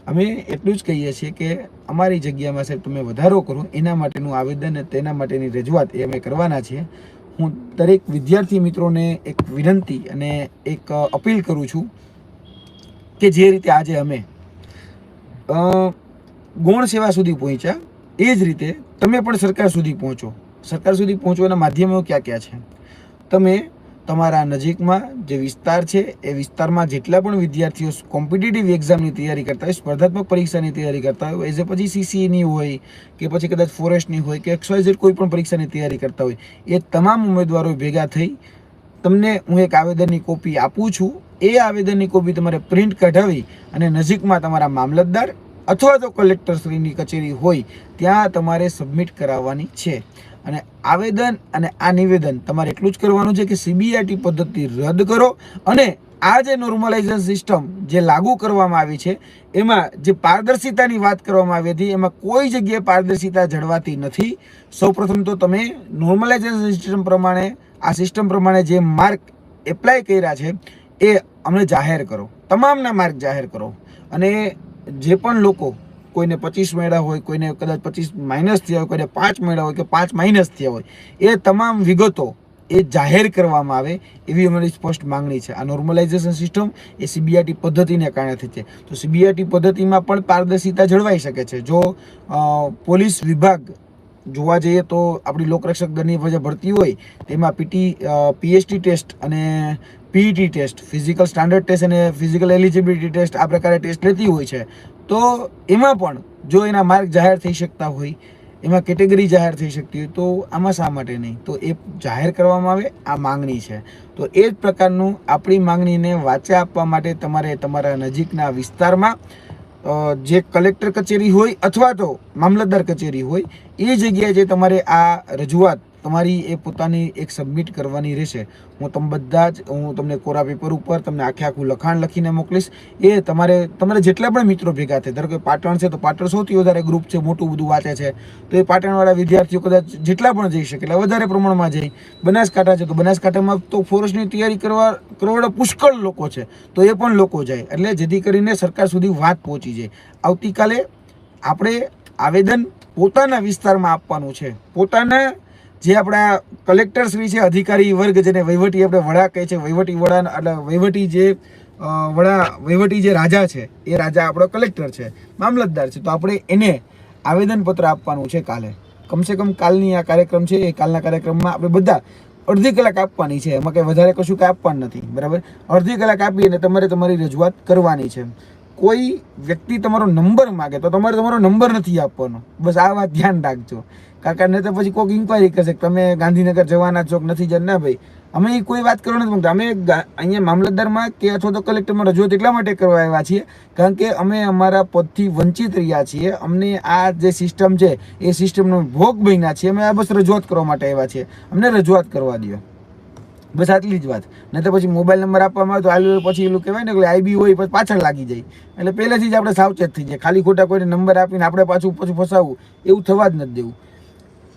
A: અમે એટલું જ કહીએ છીએ કે અમારી જગ્યામાં સાહેબ તમે વધારો કરો, એના માટેનું આવેદન અને તેના માટેની રજૂઆત એ અમે કરવાના છીએ. હું દરેક વિદ્યાર્થી મિત્રોને એક વિનંતી અને એક અપીલ કરું છું કે જે રીતે આજે અમે ગૌણ સેવા સુધી પહોંચ્યા એ જ રીતે તમે પણ સરકાર સુધી પહોંચો. સરકાર સુધી પહોંચવાના માધ્યમો ક્યાં ક્યાં છે? તમે તમારા નજીકમાં જે વિસ્તાર છે એ વિસ્તારમાં જેટલા પણ વિદ્યાર્થીઓ કોમ્પિટિટિવ એક્ઝામની તૈયારી કરતા હોય, સ્પર્ધાત્મક પરીક્ષાની તૈયારી કરતા હોય, એઝ પછી સીસીની હોય કે પછી કદાચ ફોરેસ્ટની હોય કે XYZ કોઈ પણ પરીક્ષાની તૈયારી કરતા હોય, એ તમામ ઉમેદવારો ભેગા થઈ તમને હું એક આવેદનની કોપી આપું છું. એ આવેદનની કોપી તમારે પ્રિન્ટ કઢાવી અને નજીકમાં તમારા મામલતદાર અથવા તો કલેક્ટરશ્રીની કચેરી હોય ત્યાં તમારે સબમિટ કરાવવાની છે. અને આવેદન અને આ નિવેદન તમારે એટલું જ કરવાનું છે કે સીબીઆઈટી પદ્ધતિ રદ કરો અને આ જે નોર્મલાઇઝેશન સિસ્ટમ જે લાગુ કરવામાં આવી છે એમાં જે પારદર્શિતાની વાત કરવામાં આવી હતી એમાં કોઈ જગ્યાએ પારદર્શિતા જળવાતી નથી. સૌપ્રથમ તો તમે નોર્મલાઇઝેશન સિસ્ટમ પ્રમાણે આ સિસ્ટમ પ્રમાણે જે માર્ક એપ્લાય કર્યા છે એ અમને જાહેર કરો, તમામના માર્ક જાહેર કરો. અને જે પણ લોકો કોઈને 25 મળ્યા હોય, કોઈને કદાચ 25 માઇનસ થયા હોય, કોઈને 5 મળ્યા હોય કે 5 માઇનસ થયા હોય, એ તમામ વિગતો એ જાહેર કરવામાં આવે એવી અમારી સ્પષ્ટ માંગણી છે. આ નોર્મલાઇઝેશન સિસ્ટમ એ સીબીઆઈટી પદ્ધતિને કારણે થઈ છે. તો સીબીઆઈટી પદ્ધતિમાં પણ પારદર્શિતા જળવાઈ શકે છે. જો પોલીસ વિભાગ જોવા જઈએ તો આપણી લોકરક્ષક દળની જે ભરતી હોય તેમાં પીએસટી ટેસ્ટ અને PET test, physical standard test અને ફિઝિકલ એલિજિબિલિટી ટેસ્ટ આ પ્રકારે ટેસ્ટ લેતી હોય છે, તો એમાં પણ જો એના માર્ક જાહેર થઈ શકતા હોય, એમાં કેટેગરી જાહેર થઈ શકતી હોય, તો આમાં શા માટે નહીં? તો એ જાહેર કરવામાં આવે, આ માંગણી છે. તો એ જ પ્રકારનું આપણી માંગણીને વાચા આપવા માટે તમારે તમારા નજીકના વિસ્તારમાં જે કલેક્ટર કચેરી હોય અથવા તો મામલતદાર કચેરી હોય એ જગ્યાએ જે તમારે આ રજૂઆત તમારી એ પોતાની એક સબમિટ કરવાની રહેશે. હું તમને કોરા પેપર ઉપર તમને આખું લખાણ લખીને મોકલીશ. એ તમારે જેટલા પણ મિત્રો ભેગા થાય, ધારો કે પાટણ છે તો પાટણ સૌથી વધારે ગ્રુપ છે, મોટું બધું વાંચે છે, તો એ પાટણવાળા વિદ્યાર્થીઓ કદાચ જેટલા પણ જઈ શકે એટલે વધારે પ્રમાણમાં જાય. બનાસકાંઠા છે તો બનાસકાંઠામાં તો ફોરેસ્ટની તૈયારી કરવા પુષ્કળ લોકો છે, તો એ પણ લોકો જાય, એટલે જેથી કરીને સરકાર સુધી વાત પહોંચી જાય. આવતીકાલે આપણે આવેદન પોતાના વિસ્તારમાં આપવાનું છે. પોતાના જે આપણા કલેક્ટરશ્રી છે, અધિકારી વર્ગ જેને વહીવટી આપણે વડા કહે છે, વહીવટી વડા એટલે વહીવટી જે રાજા છે એ રાજા આપણો કલેક્ટર છે, મામલતદાર છે. તો આપણે એને આવેદનપત્ર આપવાનું છે કાલે. કમસે કમ કાલની આ કાર્યક્રમ છે, એ કાલના કાર્યક્રમમાં આપણે બધા અડધી કલાક આપવાની છે, એમાં કંઈ વધારે કશું કંઈ આપવાનું નથી, બરાબર? અડધી કલાક આપી અને તમારે તમારી રજૂઆત કરવાની છે. કોઈ વ્યક્તિ તમારો નંબર માગે તો તમારે તમારો નંબર નથી આપવાનો, બસ આ વાત ધ્યાન રાખજો. કાકા ને તો પછી કોઈક ઇન્કવાયરી કરશે કે તમે ગાંધીનગર જવાના છો કે નથી જવાના. ના ભાઈ, અમે કોઈ વાત કરવા નથી માંગતા. અમે અહીંયા મામલતદારમાં કે અથવા તો કલેક્ટરમાં રજૂઆત એટલા માટે કરવા આવ્યા છીએ કારણ કે અમે અમારા પદથી વંચિત રહ્યા છીએ. અમને આ જે સિસ્ટમ છે એ સિસ્ટમનો ભોગ બન્યા છીએ. અમે આ બસ રજૂઆત કરવા માટે આવ્યા છીએ, અમને રજૂઆત કરવા દો, બસ આટલી જ વાત. નહીં તો પછી મોબાઈલ નંબર આપવામાં આવે તો પછી એલું કહેવાય ને કે આઈબી હોય પછી પાછળ લાગી જાય. એટલે પહેલેથી જ આપણે સાવચેત થઈ જાય. ખાલી ખોટા કોઈને નંબર આપીને આપણે પાછું ફસાવવું એવું થવા જ નથી દેવું.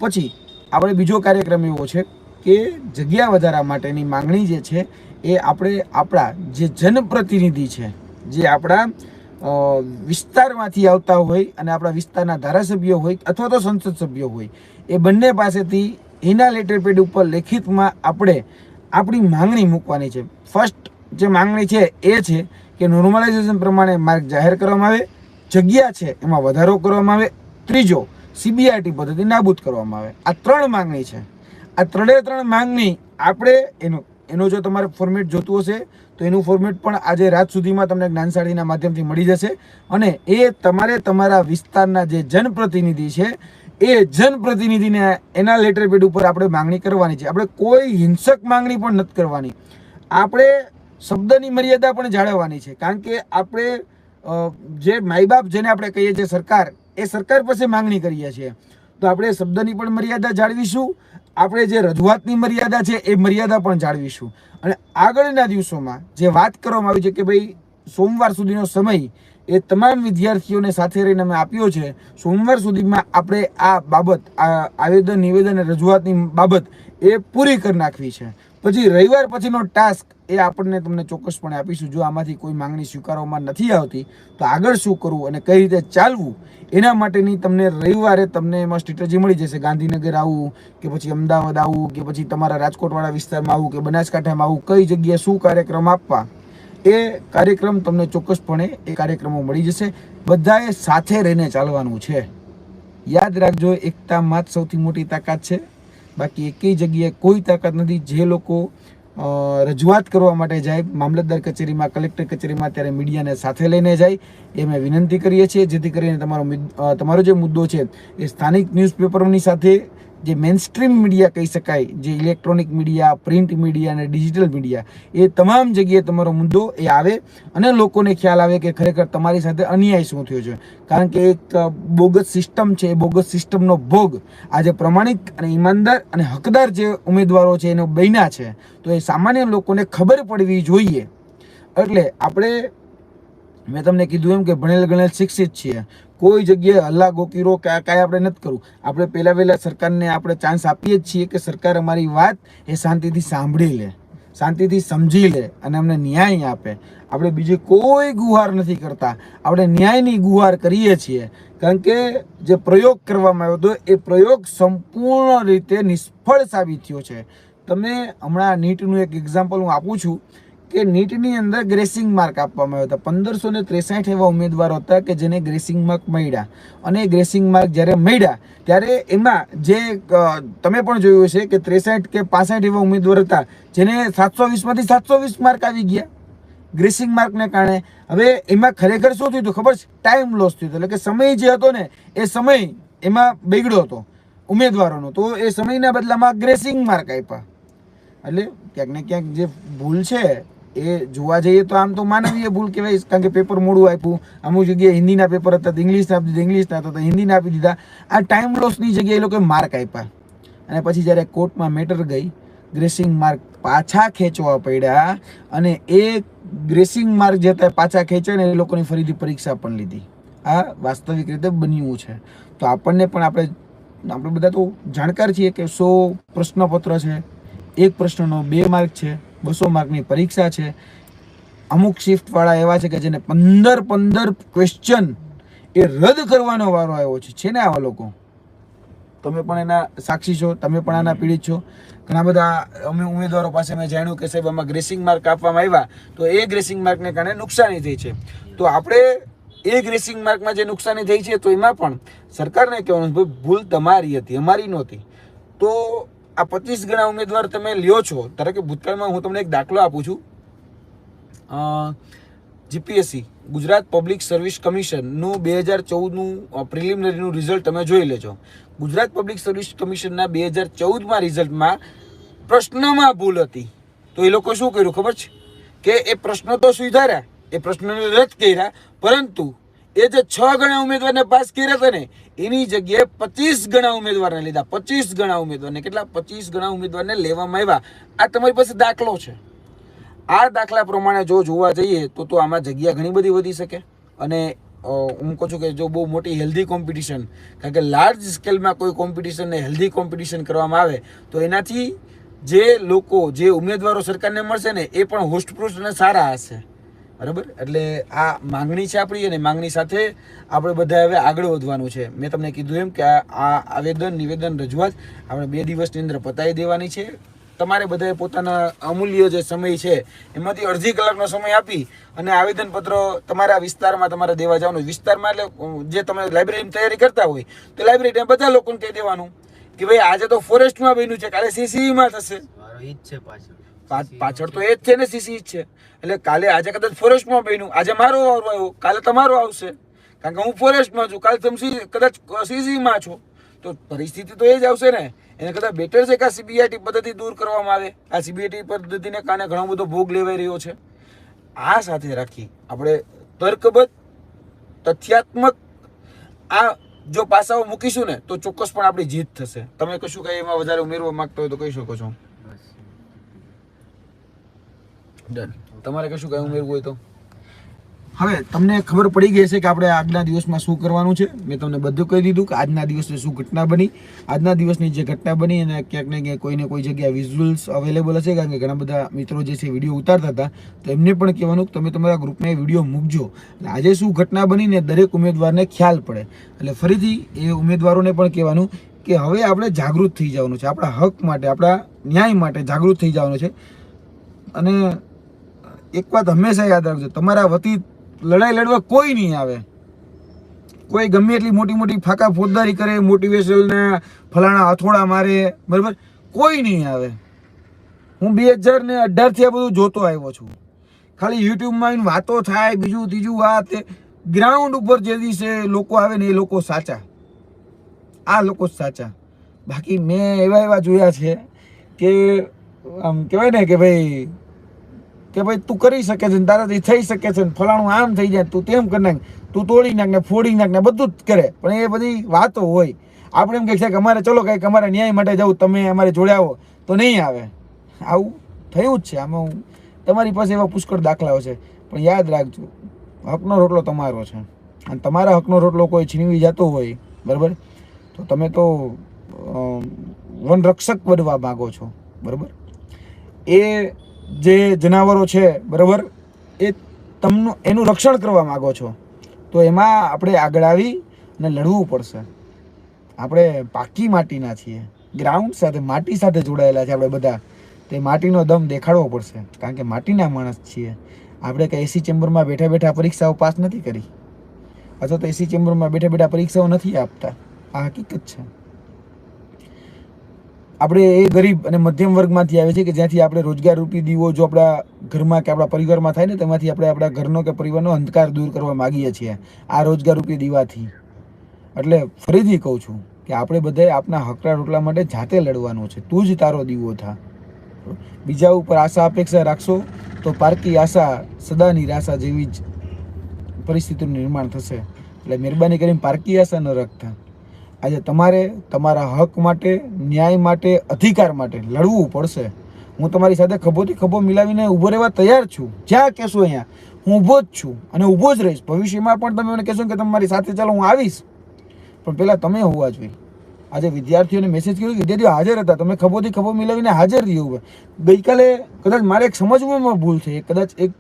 A: પછી આપણે બીજો કાર્યક્રમ એવો છે કે જગ્યા વધારા માટેની માંગણી જે છે એ આપણે આપણા જે જનપ્રતિનિધિ છે, જે આપણા વિસ્તારમાંથી આવતા હોય અને આપણા વિસ્તારના ધારાસભ્યો હોય અથવા તો સંસદ સભ્યો હોય, એ બંને પાસેથી એના લેટર પેડ ઉપર લેખિતમાં આપણે આપણી માંગણી મૂકવાની છે. ફર્સ્ટ જે માંગણી છે એ છે કે નોર્મલાઇઝેશન પ્રમાણે માર્ક જાહેર કરવામાં આવે, જગ્યા છે એમાં વધારો કરવામાં આવે, ત્રીજો સીબીઆરટી પદ્ધતિ નાબૂદ કરવામાં આવે. આ 3 માંગણી છે. આ 3 માંગણી આપણે એનો જો તમારે ફોર્મેટ જોતું હશે તો એનું ફોર્મેટ પણ આજે રાત સુધીમાં તમને જ્ઞાનશાળીના માધ્યમથી મળી જશે. અને એ તમારે તમારા વિસ્તારના જે જનપ્રતિનિધિ છે એ જનપ્રતિનિધિને એના લેટર પેડ ઉપર આપણે માંગણી કરવાની છે. આપણે કોઈ હિંસક માંગણી પણ નથી કરવાની. આપણે શબ્દની મર્યાદા પણ જાળવવાની છે, કારણ કે આપણે જે માય બાપ જેને આપણે કહીએ છીએ સરકાર, એ સરકાર પાસે માંગણી કરીએ છીએ. તો આપણે શબ્દની પણ મર્યાદા જાળવીશું, આપણે જે રજૂઆતની મર્યાદા છે એ મર્યાદા પણ જાળવીશું. અને આગળના દિવસોમાં જે વાત કરવામાં આવી છે કે ભાઈ સોમવાર સુધીનો સમય એ તમામ વિદ્યાર્થીઓને સાથે રહીને અમે આપ્યો છે. સોમવાર સુધીમાં આપણે આ બાબત, આ આવેદન નિવેદન અને રજૂઆતની બાબત એ પૂરી કરી નાખવી છે. પછી રવિવાર પછીનો ટાસ્ક એ આપણને તમને ચોક્કસપણે આપીશું. જો આમાંથી કોઈ માંગણી સ્વીકારવામાં નથી આવતી તો આગળ શું કરવું અને કઈ રીતે ચાલવું એના માટેની તમને રવિવારે તમને એમાં સ્ટ્રેટેજી મળી જશે. ગાંધીનગર આવવું કે પછી અમદાવાદ આવવું કે પછી તમારા રાજકોટવાળા વિસ્તારમાં આવવું કે બનાસકાંઠામાં આવવું, કઈ જગ્યાએ શું કાર્યક્રમ આપવા, એ કાર્યક્રમ તમને ચોક્કસપણે એ કાર્યક્રમો મળી જશે. બધાએ સાથે રહીને ચાલવાનું છે. યાદ રાખજો, એકતામાં જ સૌથી મોટી તાકાત છે. બાકી એકેય જગ્યાએ કોઈ તાકાત નથી. જે લોકો રજૂઆત કરવા માટે જાય મામલતદાર કચેરીમાં, કલેક્ટર કચેરીમાં, ત્યારે મીડિયાને સાથે લઈને જાય એ અમે વિનંતી કરીએ છીએ, જેથી કરીને તમારો જે મુદ્દો છે એ સ્થાનિક ન્યૂઝપેપરોની સાથે જે મેઇનસ્ટ્રીમ મીડિયા કહી શકાય, જે ઇલેક્ટ્રોનિક મીડિયા, પ્રિન્ટ મીડિયા અને ડિજિટલ મીડિયા, એ તમામ જગ્યાએ તમારો મુદ્દો એ આવે અને લોકોને ખ્યાલ આવે કે ખરેખર તમારી સાથે અન્યાય શું થયો છે. કારણ કે એક બોગસ સિસ્ટમ છે, એ બોગસ સિસ્ટમનો ભોગ આજે પ્રમાણિક અને ઈમાનદાર અને હકદાર જે ઉમેદવારો છે એનો બન્યા છે. તો એ સામાન્ય લોકોને ખબર પડવી જોઈએ. એટલે મેં તમને કીધું એમ કે ભણેલ ગણેલ શિક્ષિત છીએ. કોઈ જગ્યાએ હલ્લા ગોકીરો કાંઈ આપણે નથી કરવું. આપણે પહેલાં સરકારને આપણે ચાન્સ આપીએ જ છીએ કે સરકાર અમારી વાત એ શાંતિથી સાંભળી લે, શાંતિથી સમજી લે અને અમને ન્યાય આપે. આપણે બીજી કોઈ ગુહાર નથી કરતા, આપણે ન્યાયની ગુહાર કરીએ છીએ. કારણ કે જે પ્રયોગ કરવામાં આવ્યો હતો એ પ્રયોગ સંપૂર્ણ રીતે નિષ્ફળ સાબિત થયો છે. તમે હમણાં નીટનું એક એક્ઝામ્પલ હું આપું છું કે નીટની અંદર ગ્રેસિંગ માર્ક આપવામાં આવ્યા હતા. 1563 એવા ઉમેદવારો હતા કે જેને ગ્રેસિંગ માર્ક મળ્યા, અને ગ્રેસિંગ માર્ક જ્યારે મળ્યા ત્યારે એમાં જે તમે પણ જોયું છે કે 63 કે 65 એવા ઉમેદવાર હતા જેને 720 માંથી 720 માર્ક આવી ગયા ગ્રેસિંગ માર્કને કારણે. હવે એમાં ખરેખર શું થયું હતું ખબર છે? ટાઈમ લોસ થયું હતું. એટલે કે સમય જે હતો ને એ સમય એમાં બગડ્યો હતો ઉમેદવારોનો, તો એ સમયના બદલામાં ગ્રેસિંગ માર્ક આપ્યા. એટલે ક્યાંક ને ક્યાંક જે ભૂલ છે એ જોવા જઈએ તો આમ તો માનવીય ભૂલ કહેવાય, કારણ કે પેપર મોડું આપ્યું, અમુક જગ્યાએ હિન્દીના પેપર હતા તો ઇંગ્લિશના આપી દીધા, ઇંગ્લિશના હતા તો હિન્દીના આપી દીધા. આ ટાઈમ લોસની જગ્યાએ એ લોકોએ માર્ક આપ્યા, અને પછી જ્યારે કોર્ટમાં મેટર ગઈ, ગ્રેસિંગ માર્ક પાછા ખેંચવા પડ્યા, અને એ ગ્રેસિંગ માર્ક જે હતા પાછા ખેંચ્યા ને એ લોકોની ફરીથી પરીક્ષા પણ લીધી. આ વાસ્તવિક રીતે બન્યું છે. તો આપણને પણ આપણે બધા તો જાણકાર છીએ કે 100 પ્રશ્નપત્ર છે, એક પ્રશ્નનો 2 માર્ક છે, 200 માર્કની પરીક્ષા છે. અમુક શિફ્ટવાળા એવા છે કે જેને 15 ક્વેશ્ચન એ રદ કરવાનો વારો આવ્યો છે ને આવા લોકો. તમે પણ એના સાક્ષી છો, તમે પણ આના પીડિત છો. ઘણા બધા અમે ઉમેદવારો પાસે મેં જાણ્યું કે સાહેબ આમાં ગ્રેસિંગ માર્ક આપવામાં આવ્યા તો એ ગ્રેસિંગ માર્કને કારણે નુકસાની થઈ છે. તો આપણે એ ગ્રેસિંગ માર્કમાં જે નુકસાની થઈ છે તો એમાં પણ સરકારને કહેવાનું ભાઈ ભૂલ તમારી હતી, અમારી નહોતી. તો આ 25 ગણા ઉમેદવાર તમે લ્યો છો. ધારો કે ભૂતકાળમાં હું તમને એક દાખલો આપું છું. જીપીએસસી ગુજરાત પબ્લિક સર્વિસ કમિશનનું 2014નું પ્રિલિમિનરીનું રિઝલ્ટ તમે જોઈ લેજો. ગુજરાત પબ્લિક સર્વિસ કમિશનના 2014માં રિઝલ્ટમાં પ્રશ્નમાં ભૂલ હતી. તો એ લોકો શું કર્યું ખબર છે? કે એ પ્રશ્નો તો સુધાર્યા, એ પ્રશ્નોને રદ કર્યા, પરંતુ એ જે 6 ગણા ઉમેદવારને પાસ કર્યા હતા ને એની જગ્યાએ 25 ગણા ઉમેદવારને લીધા. 25 ગણા ઉમેદવારને, કેટલા? 25 ગણા ઉમેદવારને લેવામાં આવ્યા. આ તમારી પાસે દાખલો છે. આ દાખલા પ્રમાણે જો જોવા જઈએ તો આમાં જગ્યા ઘણી બધી વધી શકે. અને હું કહું છું કે જો બહુ મોટી હેલ્ધી કોમ્પિટિશન, કારણ કે લાર્જ સ્કેલમાં કોઈ કોમ્પિટિશનને હેલ્ધી કોમ્પિટિશન કરવામાં આવે તો એનાથી જે લોકો, જે ઉમેદવારો સરકારને મળશે ને એ પણ હોસ્ટપ્રુફ અને સારા હશે. બરાબર? એટલે આ માંગણી છે આપણી, અને માંગણી સાથે આપણે બધા હવે આગળ વધવાનું છે. મેં તમને કીધું એમ કે આ આવેદન, નિવેદન, રજૂઆત આપણે 2 દિવસની અંદર પતાવી દેવાની છે. તમારે બધાએ પોતાના અમૂલ્ય જે સમય છે એમાંથી અડધી કલાકનો સમય આપી અને આવેદનપત્ર તમારા વિસ્તારમાં તમારે દેવા જવાનું. વિસ્તારમાં એટલે જે તમે લાઇબ્રેરીની તૈયારી કરતા હોય તો લાઇબ્રેરીમાં બધા લોકોને કહી દેવાનું કે ભાઈ આજે તો ફોરેસ્ટમાં બન્યું છે, કાલે સીસીમાં થશે. પાછળ તો એ જ છે ને, સીસી જ છે. એટલે કાલે આજે કદાચ ફોરેસ્ટમાં બન્યું, આજે મારો વારો આવ્યો, કાલે તમારો આવશે, કારણ કે હું ફોરેસ્ટમાં છું, કાલે તમે કદાચ સીસીમાં છો. તો પરિસ્થિતિ તો એ જ આવશે ને. એને કદાચ બેટર છે કે આ સીબીઆઈટી પદ્ધતિ દૂર કરવામાં આવે. આ સીબીઆઈટી પદ્ધતિને કારણે ઘણો બધો ભોગ લેવાઈ રહ્યો છે. આ સાથે રાખી આપણે તર્કબદ્ધ, તથ્યાત્મક આ જો પાસાઓ મૂકીશું ને તો ચોક્કસ પણ આપણી જીત થશે. તમે કશું કઈ એમાં વધારે ઉમેરવા માંગતા હોય તો કહી શકો છો. ડન. તમારે કશું કઈ ઉમેરવું હોય તો? હવે તમને ખબર પડી ગઈ છે કે આપણે આજના દિવસમાં શું કરવાનું છે. મેં તમને બધું કહી દીધું કે આજના દિવસે શું ઘટના બની. આજના દિવસની જે ઘટના બની અને ક્યાંક ને ક્યાંક કોઈને કોઈ જગ્યાએ વિઝ્યુઅલ્સ અવેલેબલ હશે, કારણ કે ઘણા બધા મિત્રો જે છે વિડીયો ઉતારતા હતા, તો એમને પણ કહેવાનું કે તમે તમારા ગ્રુપમાં એ વિડીયો મૂકજો. એટલે આજે શું ઘટના બની ને દરેક ઉમેદવારને ખ્યાલ પડે. એટલે ફરીથી એ ઉમેદવારોને પણ કહેવાનું કે હવે આપણે જાગૃત થઈ જવાનું છે. આપણા હક માટે, આપણા ન્યાય માટે જાગૃત થઈ જવાનું છે. અને એક વાત હંમેશા યાદ રાખજો, તમારા વતી લડાઈ લડવા કોઈ નહીં આવે. કોઈ ગમે એટલી મોટી મોટી ફાકા ફોજદારી કરે, મોટિવેશનલ ફલાણા હથોડા મારે, બરાબર, કોઈ નહીં આવે. હું 2018થી આ બધું જોતો આવ્યો છું. ખાલી યુટ્યુબમાં આવીને વાતો થાય, બીજું ત્રીજું વાત. ગ્રાઉન્ડ ઉપર જે દિવસે લોકો આવે ને એ લોકો સાચા, આ લોકો સાચા. બાકી મેં એવા જોયા છે કે આમ કહેવાય ને કે ભાઈ તું કરી શકે છે, તારાથી થઈ શકે છે, ફલાણું આમ થઈ જાય, તું તેમ કરી નાખ, તું તોડી નાખ ને ફોડી નાખ ને બધું જ કરે. પણ એ બધી વાતો હોય. આપણે એમ કહે છે કે અમારે ચલો કંઈક અમારા ન્યાય માટે જવું, તમે અમારે જોડે આવો, તો નહીં આવે. આવું થયું જ છે. આમાં તમારી પાસે એવા પુષ્કળ દાખલાઓ છે. પણ યાદ રાખજો, હકનો રોટલો તમારો છે, અને તમારા હકનો રોટલો કોઈ છીનવી જતો હોય, બરાબર, તો તમે તો વનરક્ષક બનવા માગો છો, બરાબર. એ જે જનાવરો છે, બરાબર, એ એનું રક્ષણ કરવા માગો છો, તો એમાં આપણે આગળ આવી અને લડવું પડશે. આપણે પાકી માટીના છીએ, ગ્રાઉન્ડ સાથે, માટી સાથે જોડાયેલા છે આપણે બધા. તે માટીનો દમ દેખાડવો પડશે, કારણ કે માટીના માણસ છીએ આપણે. કે એસી ચેમ્બરમાં બેઠા બેઠા પરીક્ષાઓ પાસ નથી કરી, અથવા તો એસી ચેમ્બરમાં બેઠા બેઠા પરીક્ષાઓ નથી આપતા. આ હકીકત છે. આપણે એ ગરીબ અને મધ્યમ વર્ગમાંથી આવે છે કે જ્યાંથી આપણે રોજગાર રૂપી દીવો જો આપણા ઘરમાં કે આપણા પરિવારમાં થાય ને, તેમાંથી આપણે આપણા ઘરનો કે પરિવારનો અંધકાર દૂર કરવા માગીએ છીએ આ રોજગાર રૂપી દીવાથી. એટલે ફરીથી કહું છું કે આપણે બધાએ આપણા હકરા રોટલા માટે જાતે લડવાનું છે. તું જ તારો દીવો થા. બીજા ઉપર આશા અપેક્ષા રાખશો તો પારકી આશા સદા નિરાશા જેવી જ પરિસ્થિતિનું નિર્માણ થશે. એટલે મહેરબાની કરીને પારકી આશા ન રાખતા. આજે તમારે તમારા હક માટે, ન્યાય માટે, અધિકાર માટે લડવું પડશે. હું તમારી સાથે ખભોથી ખભો મિલાવીને ઊભો રહેવા તૈયાર છું. જ્યાં કહેશો અહીંયા હું ઊભો જ છું અને ઊભો જ રહીશ. ભવિષ્યમાં પણ તમે મને કહેશો કે તમારી સાથે ચાલો, હું આવીશ, પણ પહેલાં તમે હોવા જોઈએ. આજે વિદ્યાર્થીઓને મેસેજ કર્યો, વિદ્યાર્થીઓ હાજર હતા, તમે ખભોથી ખભો મિલાવીને હાજર રહ્યો. ગઈકાલે કદાચ મારે એક સમજવામાં ભૂલ થઈ, કદાચ એક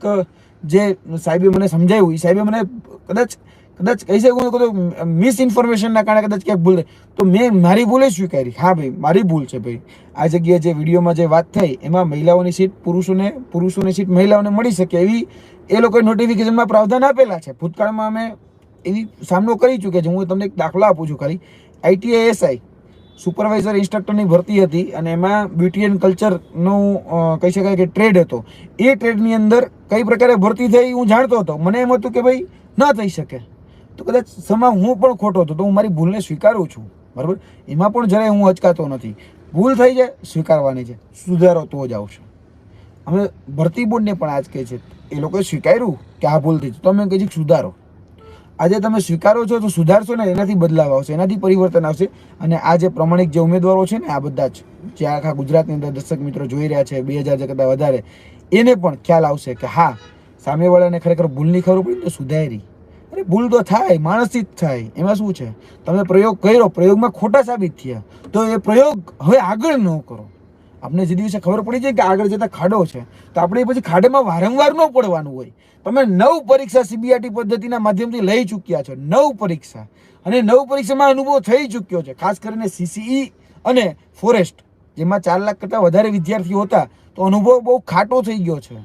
A: જે સાહેબે મને સમજાવ્યું, એ સાહેબે મને કદાચ કહી શકું તો મિસઇન્ફોર્મેશનના કારણે કદાચ ક્યાંક ભૂલ, તો મેં મારી ભૂલે સ્વીકારી. હા ભાઈ, મારી ભૂલ છે ભાઈ. આ જગ્યાએ જે વિડીયોમાં જે વાત થઈ એમાં મહિલાઓની સીટ પુરુષોની સીટ મહિલાઓને મળી શકે એવી એ લોકોએ નોટિફિકેશનમાં પ્રાવધાન આપેલા છે. ભૂતકાળમાં અમે એવી સામનો કરી ચૂક્યા છે. હું તમને એક દાખલો આપું છું ખાલી. ITI SI સુપરવાઇઝર ઇન્સ્ટ્રક્ટરની ભરતી હતી અને એમાં બ્યુટી એન્ડ કલ્ચરનું કહી શકાય કે ટ્રેડ હતો. એ ટ્રેડની અંદર કઈ પ્રકારે ભરતી થઈ હું જાણતો હતો. મને એમ હતું કે ભાઈ ન થઈ શકે, તો કદાચ સમા હું પણ ખોટો હતો, તો હું મારી ભૂલને સ્વીકારું છું. બરાબર, એમાં પણ જરાય હું અચકાતો નથી. ભૂલ થઈ જાય સ્વીકારવાની છે, સુધારો તો જ આવશે. અમે ભરતી બોર્ડને પણ આજ કહે છે, એ લોકોએ સ્વીકાર્યું કે આ ભૂલ થઈ છે, તો અમે કહીએ સુધારો. આજે તમે સ્વીકારો છો તો સુધારશો ને, એનાથી બદલાવ આવશે, એનાથી પરિવર્તન આવશે. અને આ જે પ્રમાણિક જે ઉમેદવારો છે ને, આ બધા જ જે આખા ગુજરાતની અંદર દર્શક મિત્રો જોઈ રહ્યા છે 2000 કરતાં વધારે, એને પણ ખ્યાલ આવશે કે હા, સામેવાળાને ખરેખર ભૂલની ખબર પડી તો સુધારી. અરે ભૂલ તો થાય, માણસથી જ થાય, એમાં શું છે? તમે પ્રયોગ કર્યો, પ્રયોગમાં ખોટા સાબિત થયા, તો એ પ્રયોગ હવે આગળ ન કરો. આપણે જે દિવસે ખબર પડી જાય કે આગળ જતા ખાડો છે, તો આપણે પછી ખાડામાં વારંવાર ન પડવાનું હોય. તમે 9 પરીક્ષા CBRT પદ્ધતિના માધ્યમથી લઈ ચૂક્યા છો, 9 પરીક્ષા, અને 9 પરીક્ષામાં અનુભવ થઈ ચૂક્યો છે. ખાસ કરીને CCE અને ફોરેસ્ટ, જેમાં 4 લાખ કરતાં વધારે વિદ્યાર્થીઓ હતા, તો અનુભવ બહુ ખાટો થઈ ગયો છે.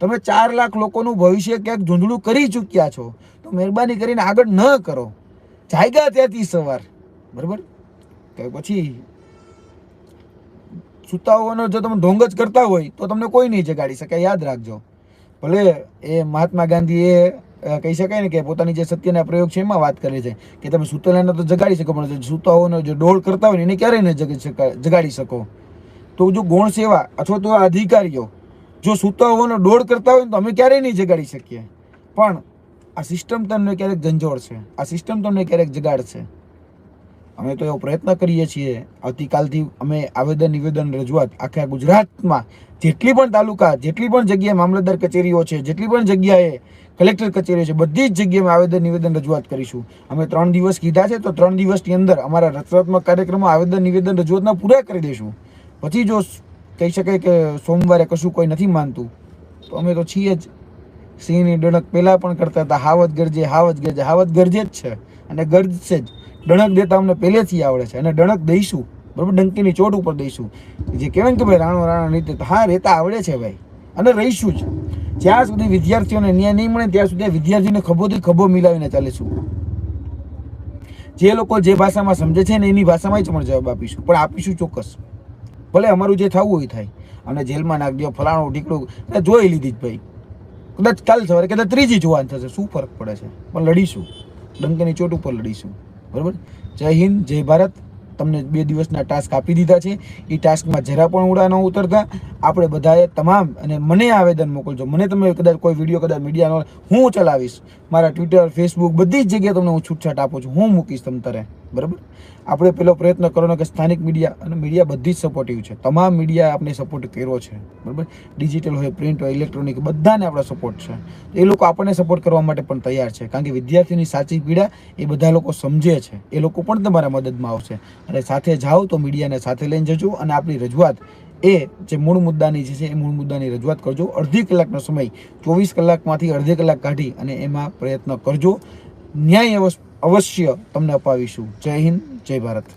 A: તમે 4 લાખ લોકોનું ભવિષ્ય ક્યાંક ધૂંધળું કરી ચૂક્યા છો, તો મહેરબાની કરીને આગળ ન કરો. જાગ્યા ત્યાંથી સવાર. બરાબર, તો પછી સુતાઓનો જો તમે ઢોંગ જ કરતા હોય તો તમને કોઈ નહીં જગાડી શકે, યાદ રાખજો. ભલે એ મહાત્મા ગાંધીએ કહી શકાય ને કે પોતાની જે સત્યના પ્રયોગ છે એમાં વાત કરે છે કે તમે સુતેલાને તો જગાડી શકો, પણ સુતાઓનો જે ડોળ કરતા હોય ને એને ક્યારેય ન જગાડી શકો. તો જો ગૌણ સેવા અથવા તો અધિકારીઓ જો સુતાઓનો ડોળ કરતા હોય તો અમે ક્યારેય નહીં જગાડી શકીએ. પણ આ સિસ્ટમ તમને ક્યારેક ઝંઝોળશે, આ સિસ્ટમ તમને ક્યારેક જગાડશે. અમે તો એવો પ્રયત્ન કરીએ છીએ. આવતીકાલથી અમે આવેદન નિવેદન રજૂઆત આખા ગુજરાતમાં જેટલી પણ તાલુકા, જેટલી પણ જગ્યાએ મામલતદાર કચેરીઓ છે, જેટલી પણ જગ્યાએ કલેક્ટર કચેરીઓ છે, બધી જ જગ્યાએ આવેદન નિવેદન રજૂઆત કરીશું. અમે 3 દિવસ કીધા છે, તો 3 દિવસની અંદર અમારા રચનાત્મક કાર્યક્રમો આવેદન નિવેદન રજૂઆતના પૂરા કરી દઈશું. પછી જો કહી શકાય કે સોમવારે કશું કોઈ નથી માનતું, તો અમે તો છીએ જ. સિંહની ડણક પહેલાં પણ કરતા હતા, હાવત ગરજે, હાવત ગરજે. હાવત ગરજે જ છે અને ગરજશે જ. ડણક દેતા અમને પહેલેથી આવડે છે અને ડણક દઈશું. બરાબર, ડંકીની ચોટ ઉપર દઈશું. જે કહેવાય ને કે ભાઈ રાણો રાણા રીતે, તો હા, રહેતા આવડે છે ભાઈ, અને રહીશું જ. જ્યાં સુધી વિદ્યાર્થીઓને ન્યાય નહીં મળે ત્યાં સુધી વિદ્યાર્થીઓને ખભોથી ખભો મિલાવીને ચાલીશું. જે લોકો જે ભાષામાં સમજે છે ને એની ભાષામાં જ પણ જવાબ આપીશું, પણ આપીશું ચોક્કસ. ભલે અમારું જે થવું હોય થાય. અમને જેલમાં નાખ દો, ફલાણું ઢીકડું, જોઈ લીધી જ ભાઈ. કદાચ કાલ સવારે કદાચ ત્રીજી જોવાનું થશે, શું ફરક પડે છે? પણ લડીશું, ડંકીની ચોટ ઉપર લડીશું. બરાબર. જય હિન્દ, જય ભારત. તમને 2 દિવસના ટાસ્ક આપી દીધા છે. એ ટાસ્કમાં જરા પણ ઉડા ન ઉતરતા. આપણે બધાએ તમામ, અને મને આવેદન મોકલજો. મને તમે કદાચ કોઈ વિડીયો કદાચ મીડિયાનો હું ચલાવીશ, મારા ટ્વિટર, ફેસબુક, બધી જ જગ્યાએ તમને હું છૂટછાટ આપું છું, હું મૂકીશ તમ તારે. બરાબર. આપણે પેલો પ્રયત્ન કરવાનો કે સ્થાનિક મીડિયા અને મીડિયા બધી જ સપોર્ટિવ છે. તમામ મીડિયા આપણે સપોર્ટ કર્યો છે. બરાબર. ડિજિટલ હોય, પ્રિન્ટ હોય, ઇલેક્ટ્રોનિક, બધાને આપણો સપોર્ટ છે. એ લોકો આપણને સપોર્ટ કરવા માટે પણ તૈયાર છે, કારણ કે વિદ્યાર્થીની સાચી પીડા એ બધા લોકો સમજે છે. એ લોકો પણ તમારા મદદમાં આવશે. અને સાથે જાઓ તો મીડિયાને સાથે લઈને જજો, અને આપણી રજૂઆત એ જે મૂળ મુદ્દાની છે એ મૂળ મુદ્દાની રજૂઆત કરજો. અડધી કલાકનો સમય 24 કલાકમાંથી અડધી કલાક કાઢી અને એમાં પ્રયત્ન કરજો. ન્યાય અવશ્ય તમને અપાવીશું. જય હિન્દ, જય ભારત.